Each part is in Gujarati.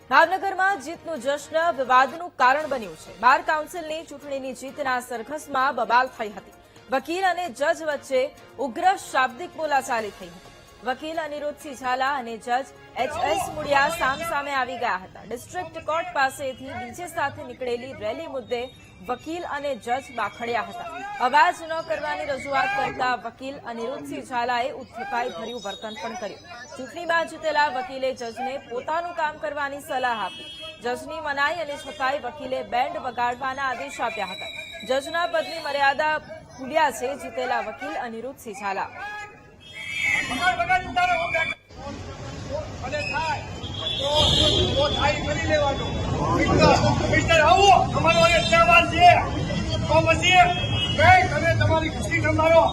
ભાવનગરમાં જીતનું જશ્ન વિવાદનું કારણ બન્યું છે। બાર કાઉન્સિલની ચૂંટણીની જીતના સરઘસમાં બબાલ થઈ હતી। વકીલ અને જજ વચ્ચે ઉગ્ર શાબ્દિક બોલાચાલી થઈ હતી। વકીલ અનિરુદ્ધસિંહ ઝાલા અને જજ એચ.એસ. મુડિયા સામસામે આવી ગયા હતા। ડિસ્ટ્રિક્ટ કોર્ટ પાસેથી ડીજે સાથે નીકળેલી રેલી મુદ્દે વકીલ અને જજ બાખડ્યા હતા। અવાજ ન કરવાની રજૂઆત કરતા વકીલ અનિરુદ્ધસિંહ ઝાલાએ ઉથ્થપાઈભર્યું વર્તન પણ કર્યું। ચૂંટણીમાં જીતેલા વકીલે જજને પોતાનું કામ કરવાની સલાહ આપી। જજની મનાઈ અને છતાંય વકીલે બેન્ડ વગાડવાના આદેશ આપ્યા હતા। જજના પદની મર્યાદા ભૂલ્યા છે જીતેલા વકીલ અનિરુદ્ધસિંહ ઝાલા। તમારી ખુશી સંભાળો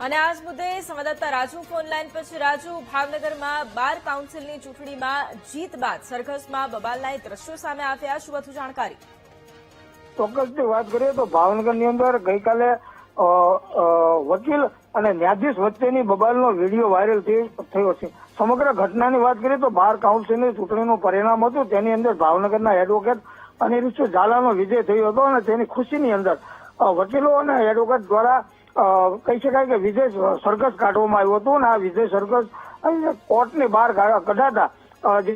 અને આજ મુદ્દે સંવાદદાતા રાજુ ફોન લાઈન પર છે। રાજુ, ભાવનગરમાં બાર કાઉન્સિલની ચૂંટણીમાં જીત બાદ સરઘસમાં બબાલના દ્રશ્યો સામે આવ્યા, શું વધુ જાણકારી? ચોક્કસથી વાત કરીએ તો ભાવનગરની અંદર ગઈકાલે વકીલ અને ન્યાયાધીશ વચ્ચેની બબાલનો વિડીયો વાયરલ થયો છે। સમગ્ર ઘટનાની વાત કરીએ તો બાર કાઉન્સિલની ચૂંટણીનું પરિણામ હતું, તેની અંદર ભાવનગરના એડવોકેટ અનિરુદ્ધસિંહ ઝાલાનો વિજય થયો હતો અને તેની ખુશીની અંદર વકીલો અને એડવોકેટ દ્વારા કહી શકાય કે વિજય સરઘસ કાઢવામાં આવ્યો હતો અને આ વિજય સરઘસ કોર્ટની બહાર કઢાતા જે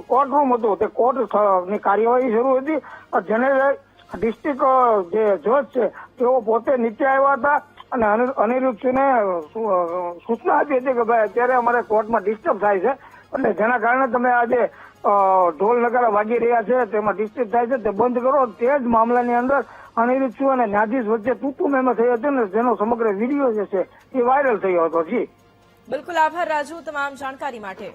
કોર્ટ રૂમ હતું તે કોર્ટની કાર્યવાહી શરૂ હતી, જેને ડિસ્ટ્રિક્ટ જે જજ છે તેઓ પોતે નીચે આવ્યા હતા અને અનિરુદ્ધસિંહને સૂચના આપી હતી કે ભાઈ અત્યારે અમારે કોર્ટમાં ડિસ્ટર્બ થાય છે અને જેના કારણે તમે આજે ઢોલ નગારા વાગી રહ્યા છે તેમાં ડિસ્ટર્બ થાય છે તે બંધ કરો। તે જ મામલાની અંદર અનિરુદ્ધસિંહ અને ન્યાયાધીશ વચ્ચે તૂતુ મેમો થઈ હતી ને જેનો સમગ્ર વિડીયો જે છે એ વાયરલ થયો હતો। જી બિલકુલ, આભાર રાજુ તમામ જાણકારી માટે।